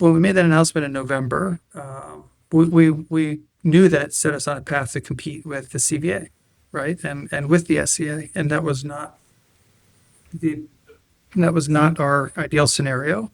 when we made that announcement in November, we knew that it set us on a path to compete with the CVA, right, and with the SCA, and that was not our ideal scenario.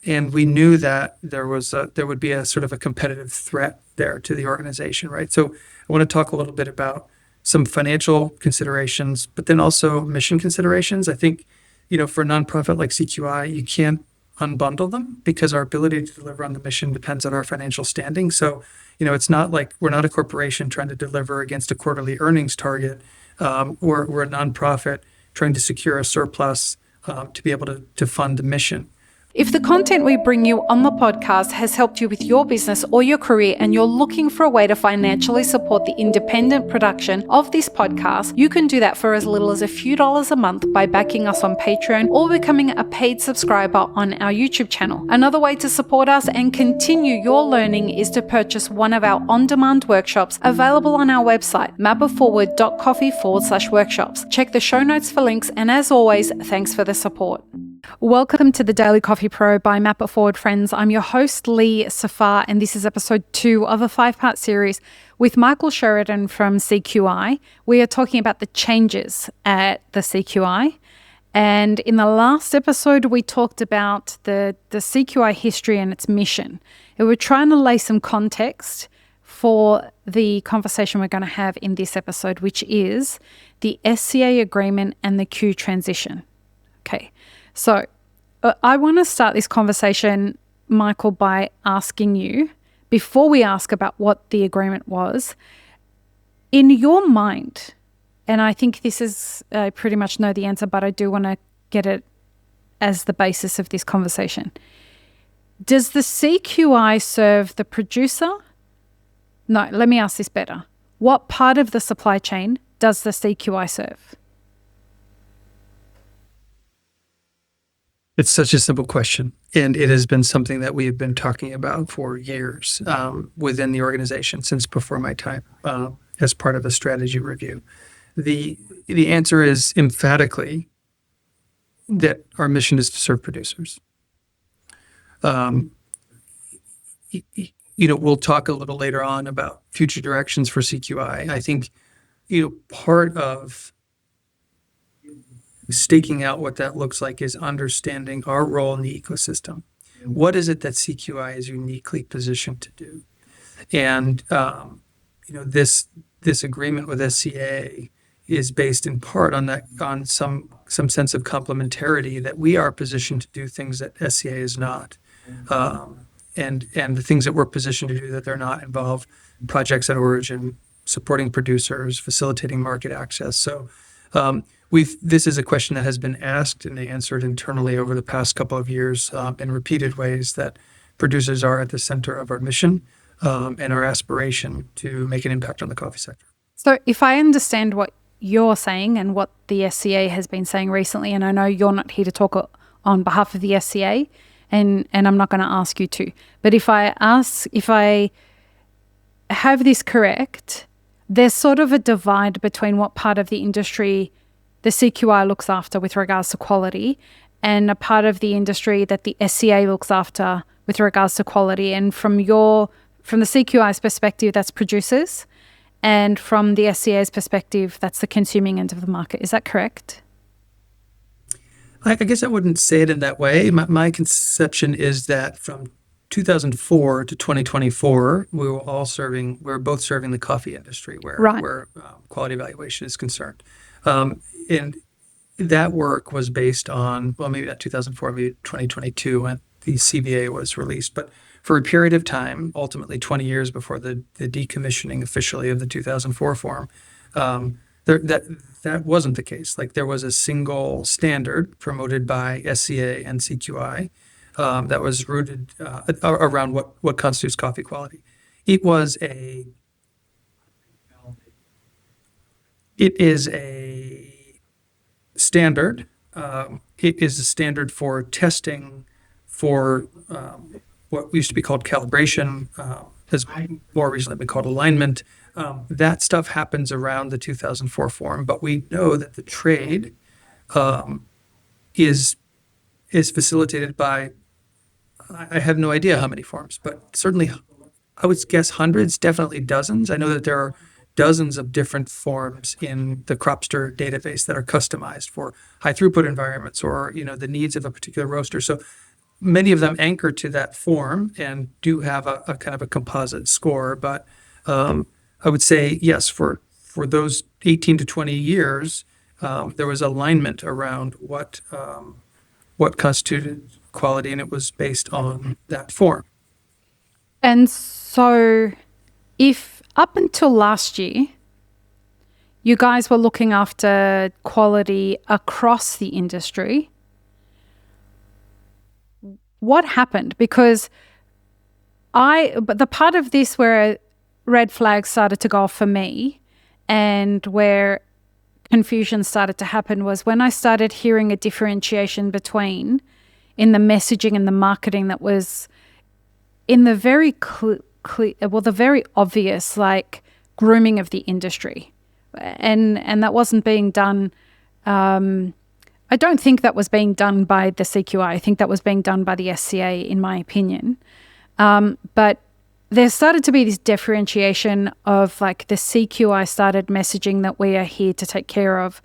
And we knew that there would be a sort of a competitive threat there to the organization, right? So I want to talk a little bit about some financial considerations, but then also mission considerations. I think, for a nonprofit like CQI, you can't unbundle them because our ability to deliver on the mission depends on our financial standing. So, it's not like we're not a corporation trying to deliver against a quarterly earnings target. We're a nonprofit trying to secure a surplus to be able to fund the mission. If the content we bring you on the podcast has helped you with your business or your career and you're looking for a way to financially support the independent production of this podcast, you can do that for as little as a few dollars a month by backing us on Patreon or becoming a paid subscriber on our YouTube channel. Another way to support us and continue your learning is to purchase one of our on-demand workshops available on our website, mapitforward.coffee/workshops. Check the show notes for links, and as always, thanks for the support. Welcome to the Daily Coffee Pro by Map It Forward, friends. I'm your host, Lee Safar, and this is episode 2 of a 5-part series with Michael Sheridan from CQI. We are talking about the changes at the CQI. And in the last episode, we talked about the CQI history and its mission. And we're trying to lay some context for the conversation we're going to have in this episode, which is the SCA agreement and the Q transition. Okay. So I want to start this conversation, Michael, by asking you, before we ask about what the agreement was, in your mind, and I think this is, I pretty much know the answer, but I do want to get it as the basis of this conversation. Does the CQI serve the producer? No, let me ask this better. What part of the supply chain does the CQI serve? It's such a simple question, and it has been something that we have been talking about for years within the organization since before my time as part of a strategy review. The answer is emphatically that our mission is to serve producers. We'll talk a little later on about future directions for CQI. I think, part of staking out what that looks like is understanding our role in the ecosystem. What is it that CQI is uniquely positioned to do? And this agreement with SCA is based in part on some sense of complementarity, that we are positioned to do things that SCA is not, and the things that we're positioned to do that they're not involve projects at origin, supporting producers, facilitating market access. So. This is a question that has been asked and answered internally over the past couple of years in repeated ways, that producers are at the center of our mission and our aspiration to make an impact on the coffee sector. So if I understand what you're saying and what the SCA has been saying recently, and I know you're not here to talk on behalf of the SCA, and I'm not going to ask you to, but if I have this correct, there's sort of a divide between what part of the industry the CQI looks after with regards to quality, and a part of the industry that the SCA looks after with regards to quality. And from the CQI's perspective, that's producers, and from the SCA's perspective, that's the consuming end of the market. Is that correct? I guess I wouldn't say it in that way. My conception is that from 2004 to 2024, we were both serving the coffee industry where quality evaluation is concerned. And that work was based on, maybe not 2004, maybe 2022 when the CVA was released. But for a period of time, ultimately 20 years before the decommissioning officially of the 2004 form, that wasn't the case. Like, there was a single standard promoted by SCA and CQI that was rooted around what constitutes coffee quality. It is a standard. It is a standard for testing for what used to be called calibration, has more recently been called alignment. That stuff happens around the 2004 form, but we know that the trade is facilitated by I have no idea how many forms, but certainly I would guess hundreds, definitely dozens. I know that there are dozens of different forms in the Cropster database that are customized for high throughput environments or, the needs of a particular roaster. So many of them anchor to that form and do have a kind of a composite score. But I would say, yes, for those 18 to 20 years, there was alignment around what constituted quality, and it was based on that form. And so, if up until last year, you guys were looking after quality across the industry, what happened? Because but the part of this where red flags started to go off for me and where confusion started to happen was when I started hearing a differentiation between in the messaging and the marketing that was in the very the very obvious like grooming of the industry, and that wasn't being done. I don't think that was being done by the CQI. I think that was being done by the SCA, in my opinion. But there started to be this differentiation of like the CQI started messaging that we are here to take care of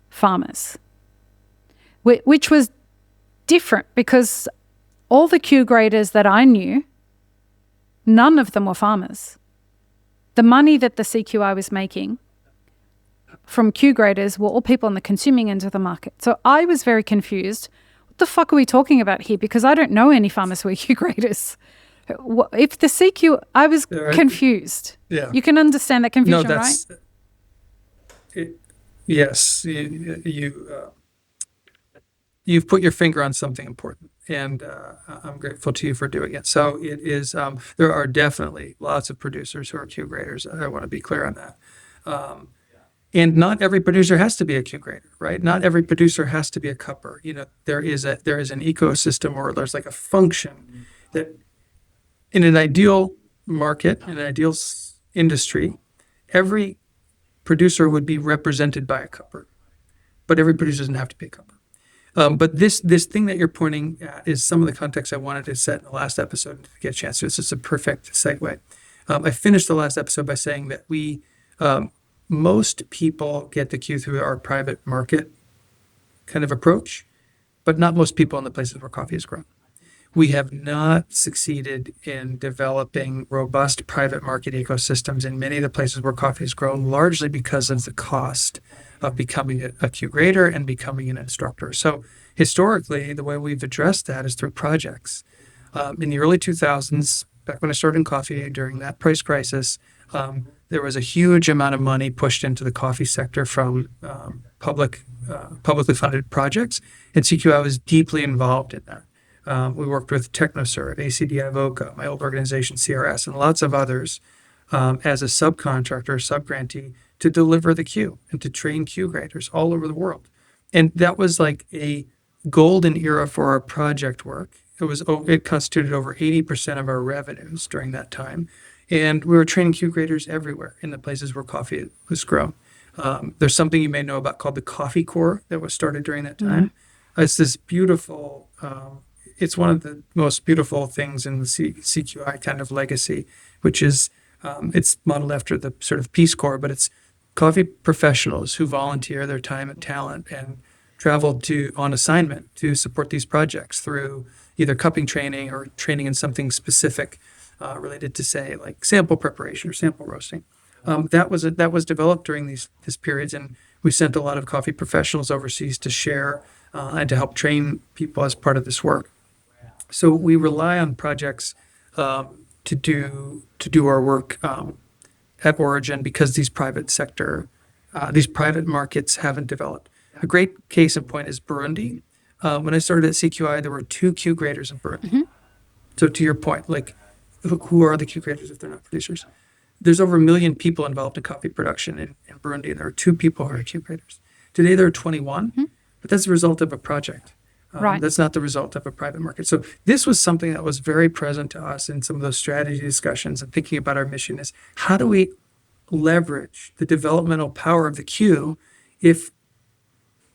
farmers, which was different because all the Q graders that I knew, none of them were farmers. The money that the CQI was making from Q graders were all people on the consuming end of the market. So I was very confused. What the fuck are we talking about here? Because I don't know any farmers who are Q graders. If the CQ, I was confused. Yeah. You can understand that confusion, No, that's right? Yes, you've put your finger on something important, and I'm grateful to you for doing it. So it is. There are definitely lots of producers who are Q graders. I want to be clear on that. And not every producer has to be a Q grader, right? Not every producer has to be a cupper. There is an ecosystem, or there's like a function that, in an ideal market, in an ideal industry, every producer would be represented by a cupper, but every producer doesn't have to be a cupper. But this thing that you're pointing at is some of the context I wanted to set in the last episode to get a chance to. It's just a perfect segue. I finished the last episode by saying that most people get the Q through our private market kind of approach, but not most people in the places where coffee is grown. We have not succeeded in developing robust private market ecosystems in many of the places where coffee is grown, largely because of the cost of becoming a Q grader and becoming an instructor. So historically, the way we've addressed that is through projects. In the early 2000s, back when I started in coffee during that price crisis, there was a huge amount of money pushed into the coffee sector from publicly funded projects, and CQI was deeply involved in that. We worked with TechnoServe, ACDI Voca, my old organization CRS, and lots of others as a subcontractor, subgrantee, to deliver the Q and to train Q graders all over the world. And that was like a golden era for our project work. It constituted over 80% of our revenues during that time. And we were training Q graders everywhere in the places where coffee was grown. There's something you may know about called the Coffee Corps that was started during that time. It's this beautiful, it's one of the most beautiful things in the CQI kind of legacy, which is, it's modeled after the sort of Peace Corps, but it's coffee professionals who volunteer their time and talent and travel on assignment to support these projects through either cupping training or training in something specific related to, say, like sample preparation or sample roasting. That was developed during these periods, and we sent a lot of coffee professionals overseas to share and to help train people as part of this work. So we rely on projects to do our work at origin because these private markets haven't developed. A great case in point is Burundi. When I started at CQI, there were 2 Q graders in Burundi. Mm-hmm. So to your point, like, who are the Q graders if they're not producers? There's over 1 million people involved in coffee production in Burundi, and there are 2 people who are Q graders. Today there are 21, but that's the result of a project. Right. That's not the result of a private market. So this was something that was very present to us in some of those strategy discussions and thinking about our mission is how do we leverage the developmental power of the Q if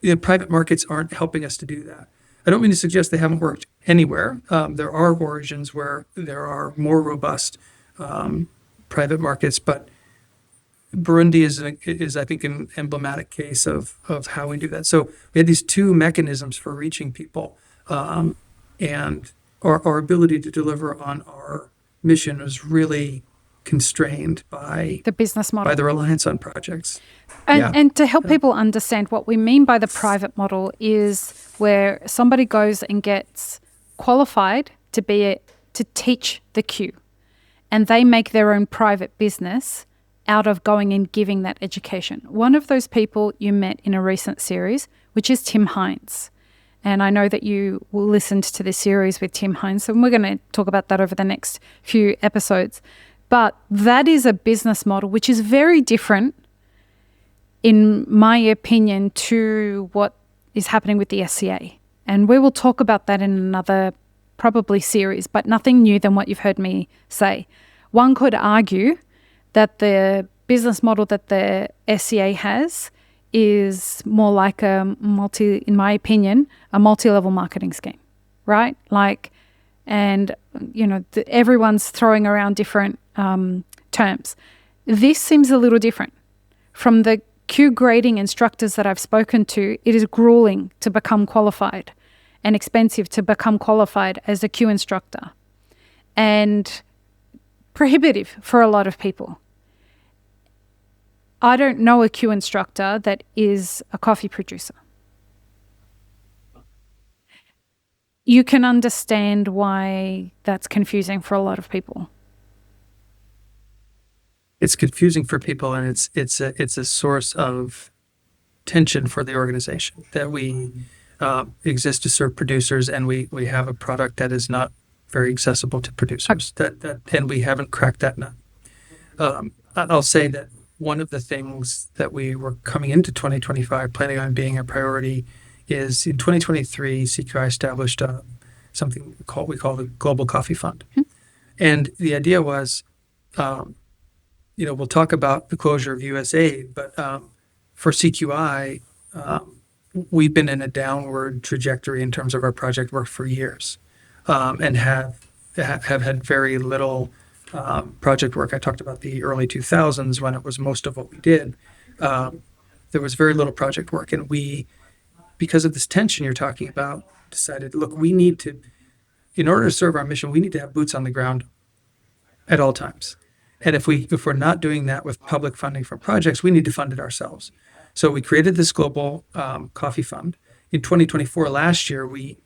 the private markets aren't helping us to do that? I don't mean to suggest they haven't worked anywhere. There are origins where there are more robust private markets, but Burundi is I think an emblematic case of how we do that. So we had these two mechanisms for reaching people, and our ability to deliver on our mission was really constrained by The business model. by the reliance on projects. And to help people understand what we mean by the private model is where somebody goes and gets qualified to teach the Q, and they make their own private business out of going and giving that education. One of those people you met in a recent series, which is Tim Hines. And I know that you listened to this series with Tim Hines, and we're going to talk about that over the next few episodes. But that is a business model which is very different, in my opinion, to what is happening with the SCA. And we will talk about that in another probably series, but nothing new than what you've heard me say. One could argue that the business model that the SCA has is more like in my opinion, a multi-level marketing scheme, right? Everyone's throwing around different terms. This seems a little different. From the Q grading instructors that I've spoken to, it is grueling to become qualified and expensive to become qualified as a Q instructor and prohibitive for a lot of people. I don't know a Q instructor that is a coffee producer. You can understand why that's confusing for a lot of people. It's confusing for people, and it's a source of tension for the organization that we exist to serve producers, and we have a product that is not very accessible to producers. And we haven't cracked that nut. I'll say that one of the things that we were coming into 2025 planning on being a priority is in 2023, CQI established something we call the Global Coffee Fund. Mm-hmm. And the idea was, we'll talk about the closure of USAID, but for CQI, we've been in a downward trajectory in terms of our project work for years, and have had very little project work. I talked about the early 2000s when it was most of what we did. There was very little project work, and we, because of this tension you're talking about, decided, look, we need to, in order to serve our mission, we need to have boots on the ground at all times. And if we're not doing that with public funding for projects, we need to fund it ourselves. So we created this global coffee fund. In 2024, last year, we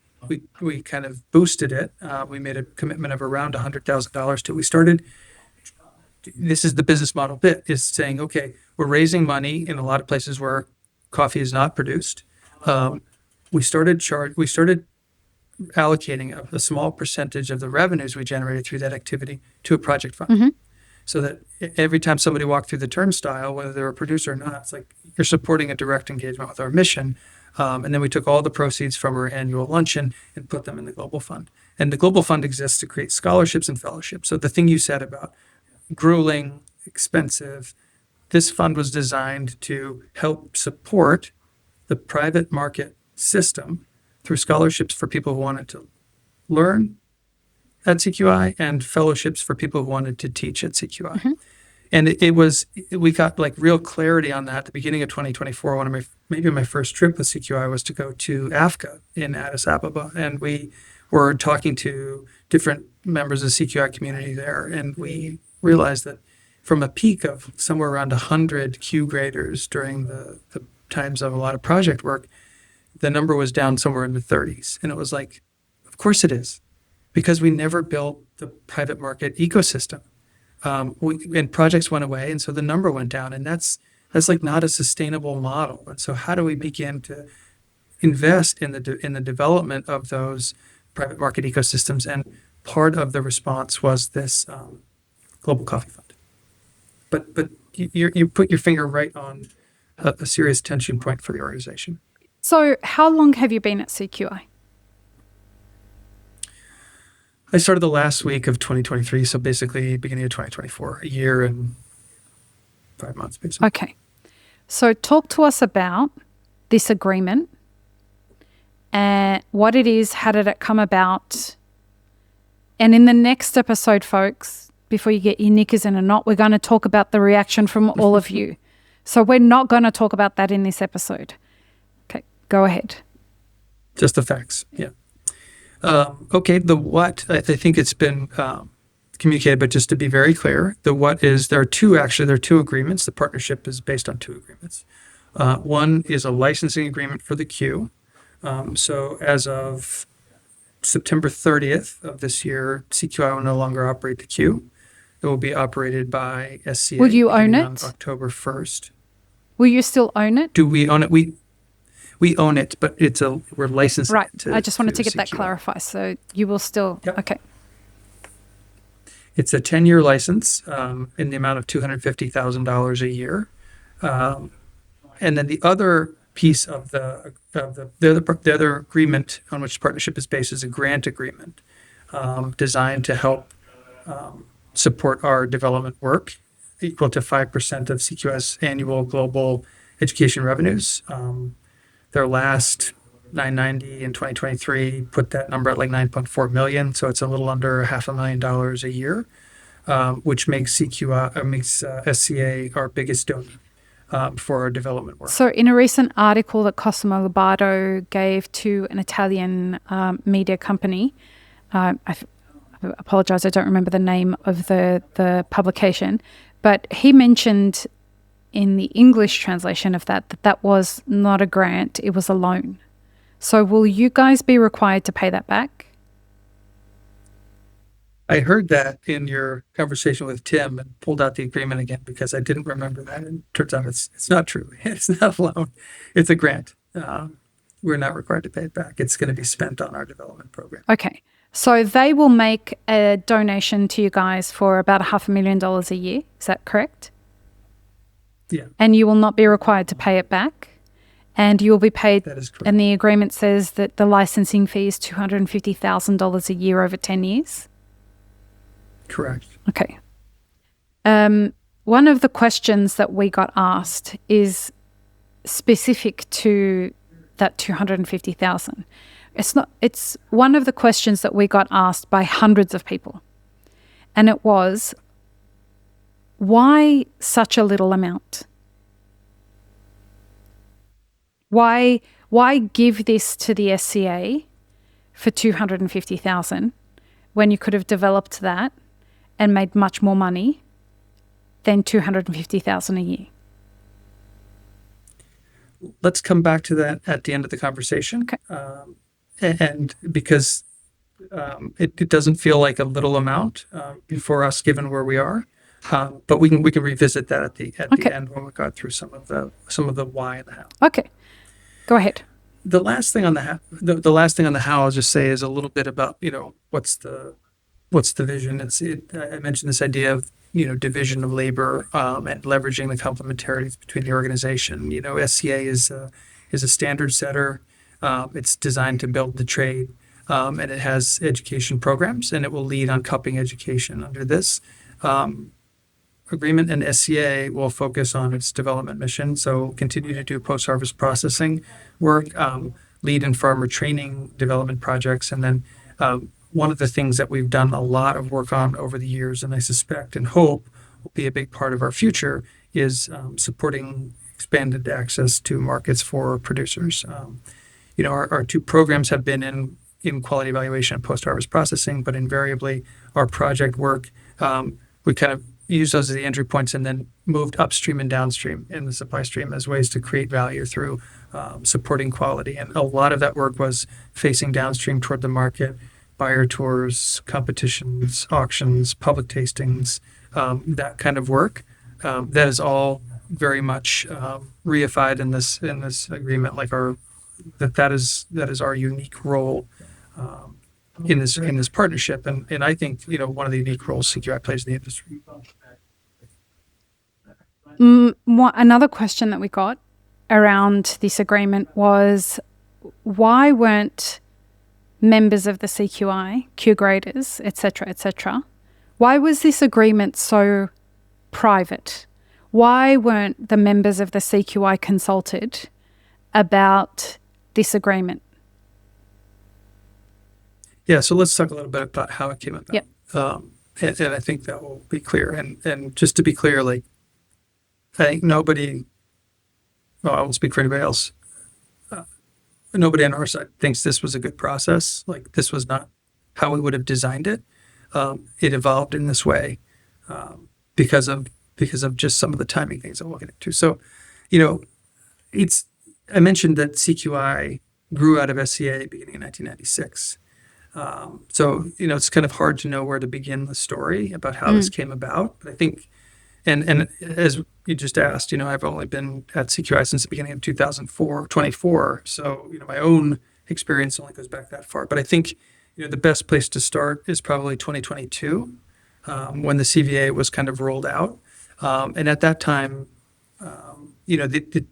kind of boosted it. We made a commitment of around $100,000 to it. We started, this is the business model bit, is saying, okay, we're raising money in a lot of places where coffee is not produced. We started allocating a small percentage of the revenues we generated through that activity to a project fund. Mm-hmm. So that every time somebody walked through the turnstile, whether they're a producer or not, it's like you're supporting a direct engagement with our mission. And then we took all the proceeds from our annual luncheon and put them in the Global Fund. And the Global Fund exists to create scholarships and fellowships. So the thing you said about grueling, expensive, this fund was designed to help support the private market system through scholarships for people who wanted to learn at CQI and fellowships for people who wanted to teach at CQI. Mm-hmm. And we got like real clarity on that at the beginning of 2024. Maybe my first trip with CQI was to go to AFCA in Addis Ababa. And we were talking to different members of the CQI community there. And we realized that from a peak of somewhere around 100 Q graders during the times of a lot of project work, the number was down somewhere in the 30s. And it was like, of course it is, because we never built the private market ecosystem. And projects went away, and so the number went down, and that's like not a sustainable model. And so how do we begin to invest in the development of those private market ecosystems? And part of the response was this Global Coffee Fund. But you put your finger right on a serious tension point for the organization. So how long have you been at CQI? I started the last week of 2023, so basically beginning of 2024, a year and 5 months, basically. Okay. So talk to us about this agreement and what it is, how did it come about. And in the next episode, folks, before you get your knickers in a knot, we're going to talk about the reaction from all of you. So we're not going to talk about that in this episode. Okay, go ahead. Just the facts. Yeah. Okay. The what, I think it's been communicated, but just to be very clear, the what is, there are two agreements. The partnership is based on two agreements. One is a licensing agreement for the Q. So as of September 30th of this year, CQI will no longer operate the Q. It will be operated by SCA. Will you own beginning it? on October 1st. Will you still own it? Do we own it? We own it, but we're licensing Right. it to, I just wanted to get that CQI. clarified. So you will still, Yep. okay. It's a 10-year license in the amount of $250,000 a year. And then the other piece of the other agreement on which the partnership is based is a grant agreement designed to help support our development work, equal to 5% of CQS annual global education revenues. Their last 990 in 2023 put that number at like 9.4 million, so it's a little under $500,000 a year, which makes SCA our biggest donor for our development work. So in a recent article that Cosimo Lobato gave to an Italian media company, I apologize, I don't remember the name of the publication, but he mentioned in the English translation of that was not a grant, it was a loan. So will you guys be required to pay that back? I heard that in your conversation with Tim and pulled out the agreement again because I didn't remember that. And it turns out it's not true. It's not a loan. It's a grant. We're not required to pay it back. It's going to be spent on our development program. Okay. So they will make a donation to you guys for about $500,000 a year. Is that correct? Yeah. And you will not be required to pay it back. And you will be paid. That is correct. And the agreement says that the licensing fee is $250,000 a year over 10 years. Correct. Okay. One of the questions that we got asked is specific to that 250,000. It's one of the questions that we got asked by hundreds of people. And it was, why such a little amount? Why give this to the SCA for 250,000 when you could have developed that and made much more money than 250,000 a year? Let's come back to that at the end of the conversation. Okay. And because it doesn't feel like a little amount for us, given where we are, but we can revisit that at the end when we got through some of the why and the how. Okay, go ahead. The last thing on the last thing on the how I'll just say is a little bit about what's the vision. I mentioned this idea of division of labor and leveraging the complementarities between the organization. SCA is a standard setter. It's designed to build the trade, and it has education programs, and it will lead on cupping education under this agreement. And SCA will focus on its development mission, so continue to do post-harvest processing work, lead in farmer training development projects, and then one of the things that we've done a lot of work on over the years, and I suspect and hope will be a big part of our future, is supporting expanded access to markets for producers. Our two programs have been in quality evaluation and post-harvest processing, but invariably our project work, we kind of used those as the entry points and then moved upstream and downstream in the supply stream as ways to create value through supporting quality. And a lot of that work was facing downstream toward the market, buyer tours, competitions, auctions, public tastings, that kind of work. That is all very much reified in this agreement, like that is our unique role in this partnership, and I think one of the unique roles CQI plays in the industry. Another question that we got around this agreement was, why weren't members of the CQI, Q graders, etc., why was this agreement so private? Why weren't the members of the CQI consulted about this agreement? Yeah, so let's talk a little bit about how it came about. Yep. And I think that will be clear. And just to be clear, like, I think nobody, well, I won't speak for anybody else. Nobody on our side thinks this was a good process. Like, this was not how we would have designed it. It evolved in this way because of just some of the timing things that we'll get into. So, you know, I mentioned that CQI grew out of SCA beginning in 1996. So, it's kind of hard to know where to begin the story about how this came about. But I think, and as you just asked, I've only been at CQI since the beginning of 2024. So, my own experience only goes back that far. But I think, the best place to start is probably 2022, when the CVA was kind of rolled out. And at that time, the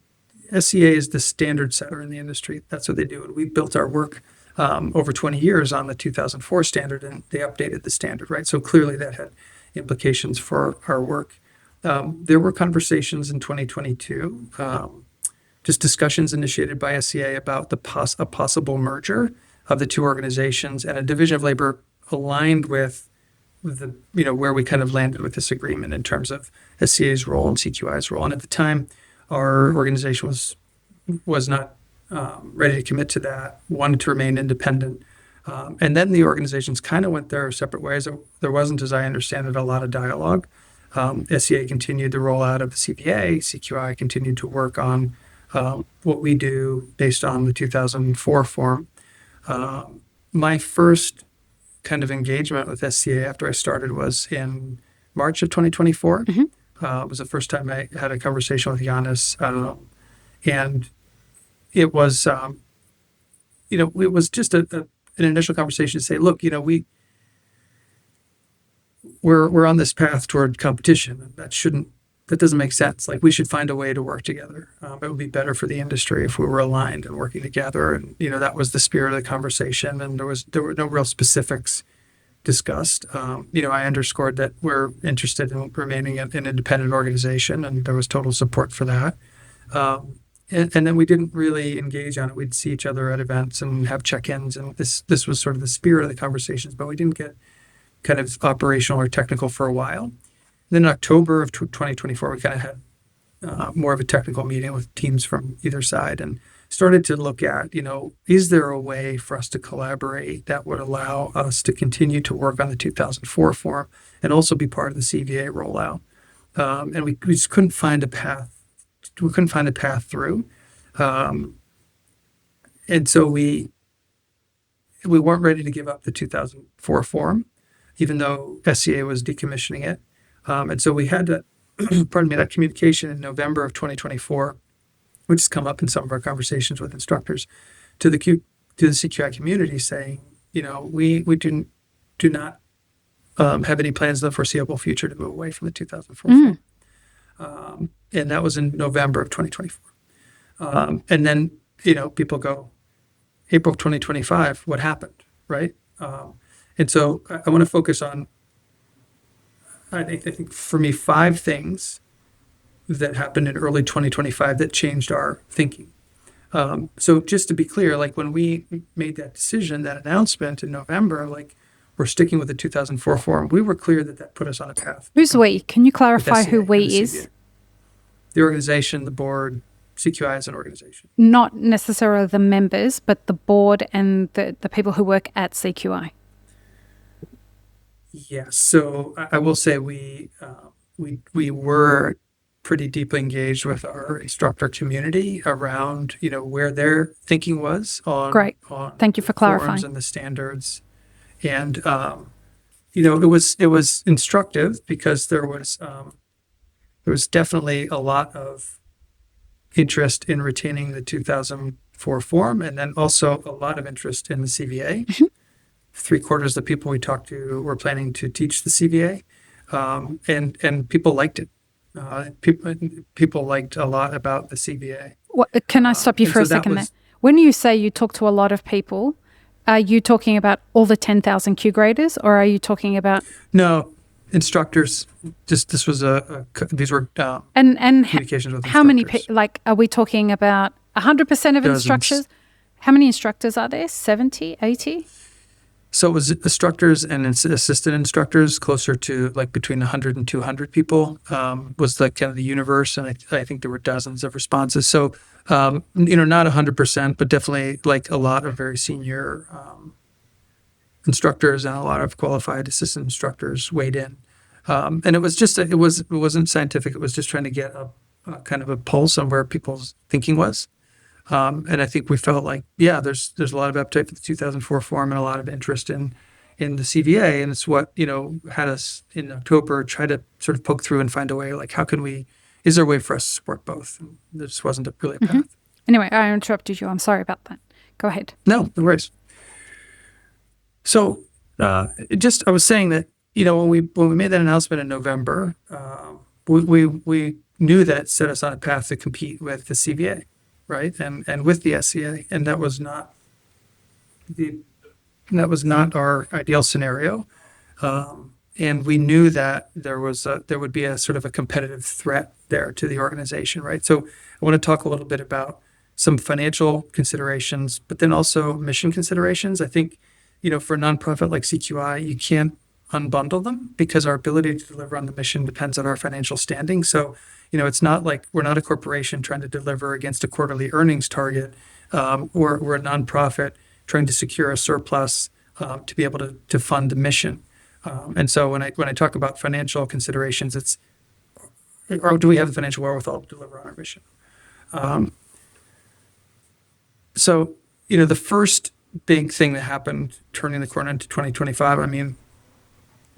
SCA is the standard setter in the industry. That's what they do. And we built our work over 20 years on the 2004 standard, and they updated the standard, right? So clearly that had implications for our work. There were conversations in 2022, just discussions initiated by SCA about a possible merger of the two organizations, and a division of labor aligned with where we kind of landed with this agreement in terms of SCA's role and CQI's role. And at the time, our organization was not ready to commit to that, wanted to remain independent. And then the organizations kind of went their separate ways. There wasn't, as I understand it, a lot of dialogue. SCA continued the rollout of the CPA. CQI continued to work on what we do based on the 2004 form. My first kind of engagement with SCA after I started was in March of 2024. It was the first time I had a conversation with Giannis. And it was, it was just an initial conversation to say, look, we're on this path toward competition. That doesn't make sense. Like, we should find a way to work together. It would be better for the industry if we were aligned and working together. And, that was the spirit of the conversation. And there were no real specifics discussed. I underscored that we're interested in remaining an independent organization, and there was total support for that. And then we didn't really engage on it. We'd see each other at events and have check-ins, and this was sort of the spirit of the conversations, but we didn't get kind of operational or technical for a while. Then in October of 2024, we kind of had more of a technical meeting with teams from either side and started to look at, is there a way for us to collaborate that would allow us to continue to work on the 2004 form and also be part of the CVA rollout? And we just couldn't find a path. We couldn't find a path through. And so we weren't ready to give up the 2004 form, even though SCA was decommissioning it. And so we had to, that communication in November of 2024, which has come up in some of our conversations with instructors, to the CQI community saying, we do not have any plans in the foreseeable future to move away from the 2004 form. And that was in November of 2024. And then, people go, April of 2025, what happened, right? And so I want to focus on, I think for me, 5 things that happened in early 2025 that changed our thinking. So just to be clear, like, when we made that decision, that announcement in November, like, we're sticking with the 2004 form, we were clear that put us on a path. Who's we? Can you clarify who we is? The organization, the board, CQI as an organization. Not necessarily the members, but the board and the people who work at CQI. Yes. So I will say we were pretty deeply engaged with our instructor community around, where their thinking was on. Great. Thank you for clarifying. And the standards. And, it was instructive because there was definitely a lot of interest in retaining the 2004 form, and then also a lot of interest in the CVA. 3/4 of the people we talked to were planning to teach the CVA, and people liked it. People liked a lot about the CVA. Can I stop you for a second there? When you say you talk to a lot of people, are you talking about all the 10,000 Q graders, or are you talking about? No, instructors. Just these were and communications with how many instructors. are we talking about 100% of Dozens. instructors? How many instructors are there? 70, 80? So it was instructors and assistant instructors, closer to like between 100 and 200 people, was like kind of the universe. And I think there were dozens of responses. So, not 100%, but definitely like a lot of very senior instructors and a lot of qualified assistant instructors weighed in. And it was just, it wasn't scientific. It was just trying to get a kind of a pulse on where people's thinking was. And I think we felt like, yeah, there's a lot of appetite for the 2004 form and a lot of interest in the CVA, and it's what had us in October try to sort of poke through and find a way, like is there a way for us to support both? And there just wasn't really a path. Anyway, I interrupted you. I'm sorry about that. Go ahead. No worries. So I was saying that when we made that announcement in November, we knew that it set us on a path to compete with the CVA. Right. And with the SCA. And that was not our ideal scenario. And we knew that there would be a sort of a competitive threat there to the organization. Right. So I want to talk a little bit about some financial considerations, but then also mission considerations. I think, for a nonprofit like CQI, you can't unbundle them because our ability to deliver on the mission depends on our financial standing. So, it's not like we're not a corporation trying to deliver against a quarterly earnings target. We're a nonprofit trying to secure a surplus to be able to fund the mission. And so when I talk about financial considerations, or do we have the financial wherewithal to deliver on our mission? So, the first big thing that happened turning the corner into 2025, I mean,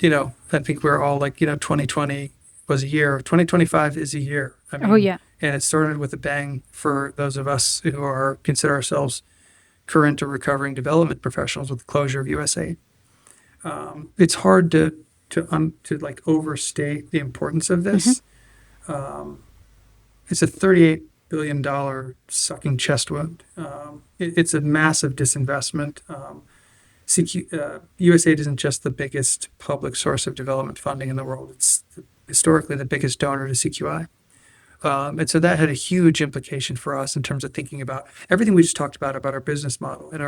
I think we're all like, 2020 was a year. 2025 is a year. I mean, Oh, yeah. And it started with a bang for those of us who consider ourselves current or recovering development professionals with the closure of USAID. It's hard to like overstate the importance of this. It's a $38 billion sucking chest wound. It's a massive disinvestment. USAID isn't just the biggest public source of development funding in the world. It's historically the biggest donor to CQI. And so that had a huge implication for us in terms of thinking about everything we just talked about our business model and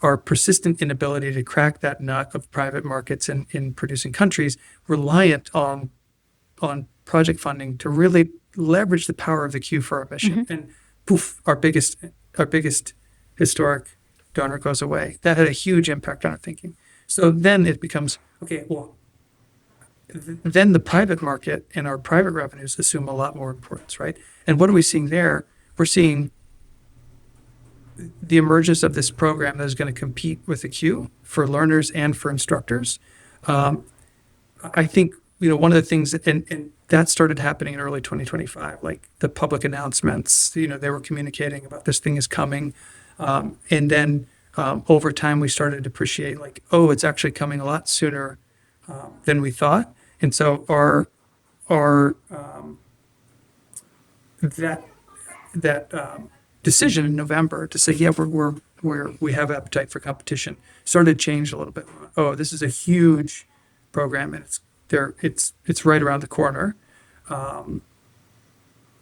our persistent inability to crack that nut of private markets in producing countries reliant on project funding to really leverage the power of the Q for our mission. And poof, our biggest historic donor goes away. That had a huge impact on our thinking. So then it becomes, okay, well, then the private market and our private revenues assume a lot more importance, right? And what are we seeing there? We're seeing the emergence of this program that is going to compete with the Q for learners and for instructors. I think, one of the things and that started happening in early 2025, like the public announcements, they were communicating about this thing is coming. And then over time, we started to appreciate like, oh, it's actually coming a lot sooner than we thought. And so that decision in November to say, yeah, we have appetite for competition started to change a little bit. Oh, this is a huge program, and it's right around the corner.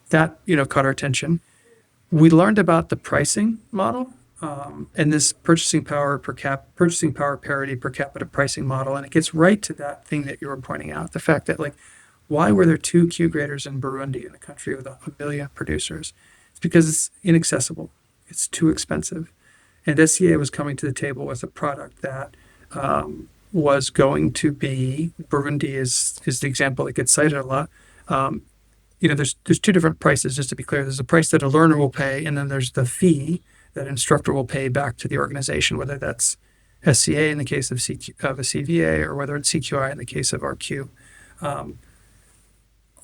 That caught our attention. We learned about the pricing model. And this purchasing power parity per capita pricing model, and it gets right to that thing that you were pointing out, the fact that like, why were there 2 Q graders in Burundi, in a country with 1 million producers? It's because it's inaccessible, it's too expensive, and SCA was coming to the table with a product that was going to be, Burundi is the example that gets cited a lot. There's 2 different prices, just to be clear. There's a price that a learner will pay, and then there's the fee that an instructor will pay back to the organization, whether that's SCA in the case of a CVA or whether it's CQI in the case of RQ.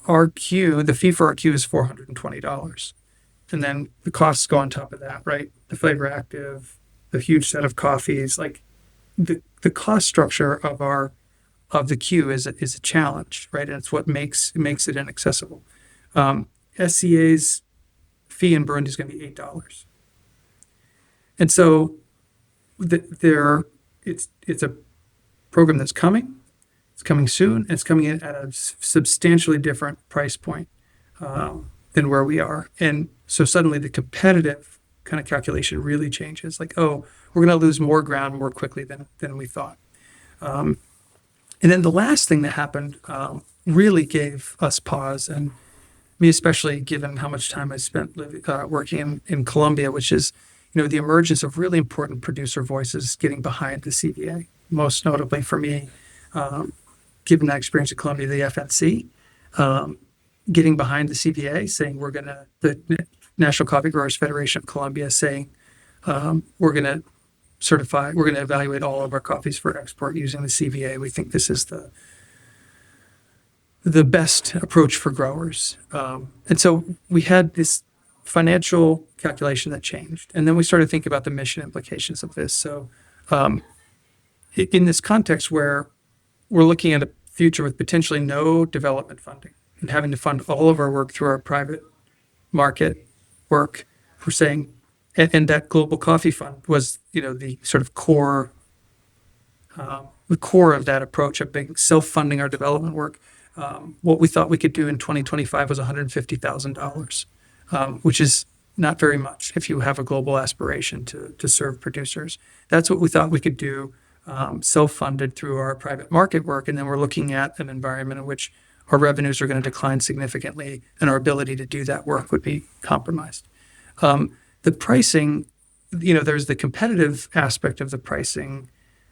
RQ, the fee for RQ is $420. And then the costs go on top of that, right? The flavor active, the huge set of coffees, like the cost structure of the Q is a challenge, right? And it's what makes it inaccessible. SCA's fee in Burundi is going to be $8. And so it's a program that's coming. It's coming soon. And it's coming in at a substantially different price point than where we are. And so suddenly the competitive kind of calculation really changes. Like, oh, we're going to lose more ground more quickly than we thought. And then the last thing that happened really gave us pause, and me especially, given how much time I spent working in Colombia, which is, the emergence of really important producer voices getting behind the CVA. Most notably for me, given that experience in Colombia, the FNC, getting behind the CVA, saying the National Coffee Growers Federation of Colombia saying we're going to evaluate all of our coffees for export using the CVA. We think this is the best approach for growers. And so we had this financial calculation that changed. And then we started thinking about the mission implications of this. So in this context where we're looking at a future with potentially no development funding and having to fund all of our work through our private market work, we're saying, and that Global Coffee Fund was, the sort of core of that approach of being self-funding our development work. What we thought we could do in 2025 was $150,000, which is not very much if you have a global aspiration to serve producers. That's what we thought we could do, self-funded through our private market work. And then we're looking at an environment in which our revenues are going to decline significantly and our ability to do that work would be compromised. The pricing, there's the competitive aspect of the pricing,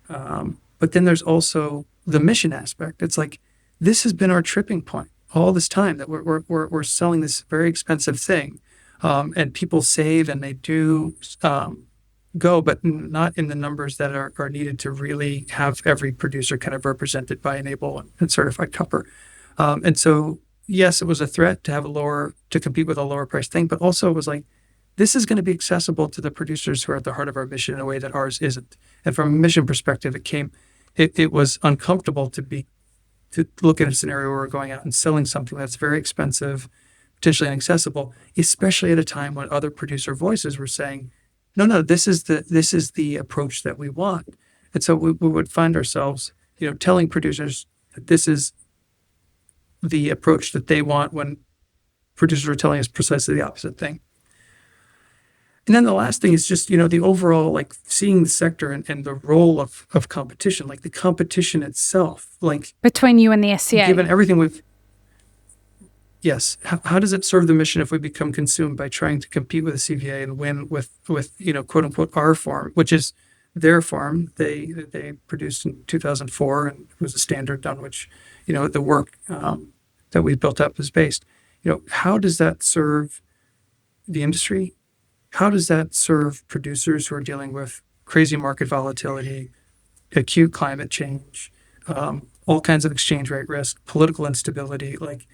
but then there's also the mission aspect. It's like, this has been our tripping point all this time, that we're selling this very expensive thing, and people save and they do go, but not in the numbers that are needed to really have every producer kind of represented by an able and certified cupper. And so, yes, it was a threat to compete with a lower price thing, but also it was like, this is going to be accessible to the producers who are at the heart of our mission in a way that ours isn't. And from a mission perspective, it was uncomfortable to look at a scenario where we're going out and selling something that's very expensive, potentially inaccessible, especially at a time when other producer voices were saying, no, this is the approach that we want. And so we would find ourselves, telling producers that this is the approach that they want when producers are telling us precisely the opposite thing. And then the last thing is just, the overall, like, seeing the sector and the role of competition, like the competition itself, like between you and the SCA. Given everything yes, how does it serve the mission if we become consumed by trying to compete with the CVA and win with quote unquote our farm, which is their farm. They produced in 2004, and it was a standard on which, the work that we built up is based. How does that serve the industry? How does that serve producers who are dealing with crazy market volatility, acute climate change, all kinds of exchange rate risk, political instability? Like,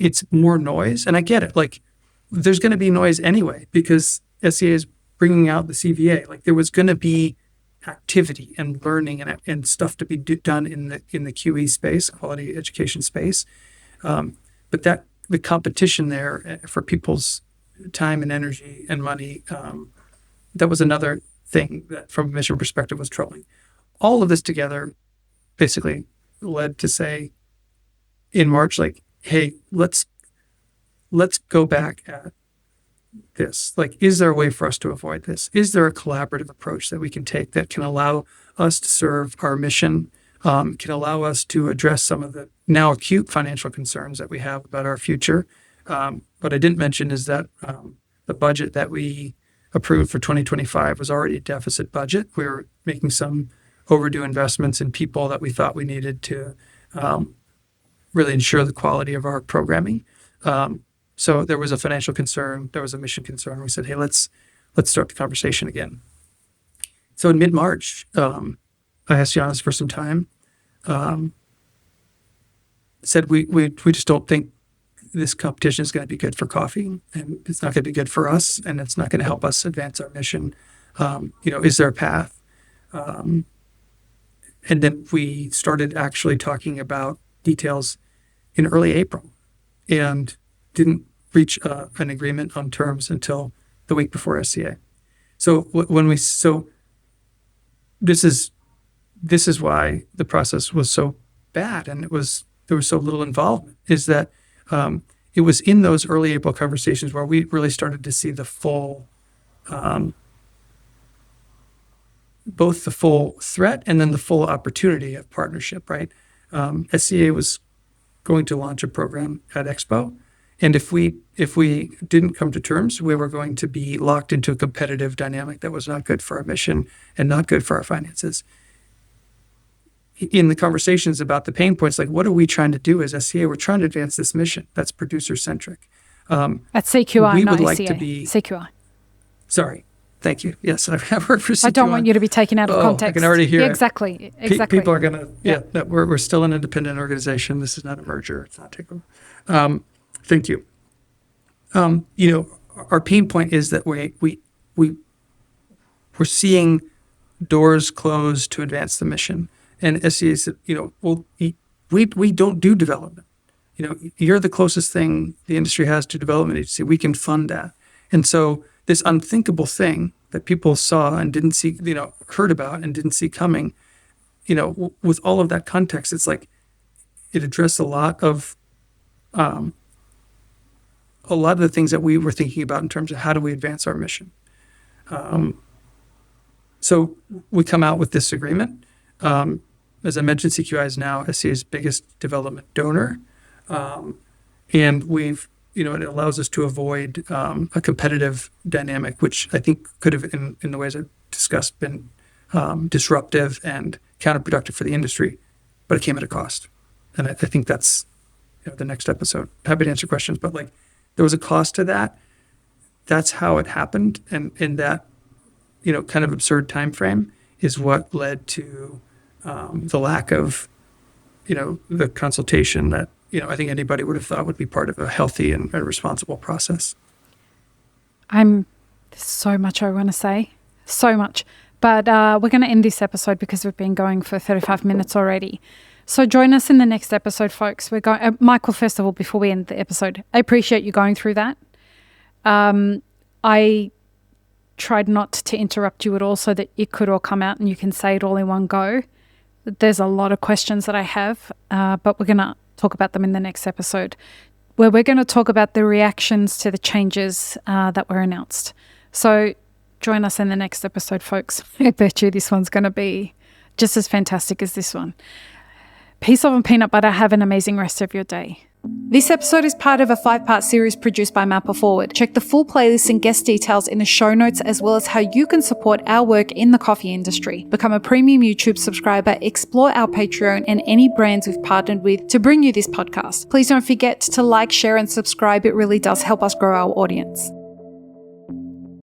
it's more noise. And I get it. Like, there's going to be noise anyway, because SCA is bringing out the CVA. Like, there was going to be activity and learning and stuff to be done in the QE space, quality education space. But the competition there for people's time and energy and money, that was another thing that from a mission perspective was troubling. All of this together basically led to say in March, like, hey, let's go back at this. Like, is there a way for us to avoid this? Is there a collaborative approach that we can take that can allow us to serve our mission, can allow us to address some of the now acute financial concerns that we have about our future? What I didn't mention is that the budget that we approved for 2025 was already a deficit budget. We were making some overdue investments in people that we thought we needed to really ensure the quality of our programming. So there was a financial concern, there was a mission concern. We said, hey, let's start the conversation again. So in mid-March, I asked Giannis for some time. Said we just don't think this competition is going to be good for coffee, and it's not going to be good for us, and it's not going to help us advance our mission. Is there a path? And then we started actually talking about details in early April, and didn't reach an agreement on terms until the week before SCA. So this is why the process was so bad, and there was so little involvement. Is that it was in those early April conversations where we really started to see the full both the full threat and then the full opportunity of partnership, right? SCA was going to launch a program at Expo. And if we didn't come to terms, we were going to be locked into a competitive dynamic that was not good for our mission and not good for our finances. In the conversations about the pain points, like what are we trying to do as SCA? We're trying to advance this mission that's producer-centric. At CQI, we not would like SCA. to be CQI. Sorry. Thank you. Yes, I've worked for CQI. I don't want you to be taken out of context. I can already hear yeah, it. Exactly. Exactly. People are going to, no, we're still an independent organization. This is not a merger. It's not takeover. Thank you. Our pain point is that we're seeing doors close to advance the mission. And SCA said, well, we don't do development. You're the closest thing the industry has to development agency. We can fund that. And so this unthinkable thing that people saw and didn't see, heard about and didn't see coming, with all of that context, it's like it addressed a lot of the things that we were thinking about in terms of how do we advance our mission. So we come out with this agreement. As I mentioned, CQI is now SCA's biggest development donor. And it allows us to avoid a competitive dynamic, which I think could have, in the ways I've discussed, been disruptive and counterproductive for the industry, but it came at a cost. And I think that's the next episode. Happy to answer questions, but there was a cost to that. That's how it happened. And in that, kind of absurd time frame is what led to the lack of, the consultation that, I think anybody would have thought would be part of a healthy and a responsible process. There's so much I want to say, so much. But we're going to end this episode because we've been going for 35 minutes already. So join us in the next episode, folks. We're going. Michael, first of all, before we end the episode, I appreciate you going through that. I tried not to interrupt you at all so that it could all come out and you can say it all in one go. There's a lot of questions that I have, but we're going to talk about them in the next episode, where we're going to talk about the reactions to the changes that were announced. So join us in the next episode, folks. I bet you this one's going to be just as fantastic as this one. Peace, love and peanut butter. Have an amazing rest of your day. This episode is part of a 5-part series produced by Mapper Forward. Check the full playlist and guest details in the show notes, as well as how you can support our work in the coffee industry. Become a premium YouTube subscriber, explore our Patreon and any brands we've partnered with to bring you this podcast. Please don't forget to like, share and subscribe. It really does help us grow our audience.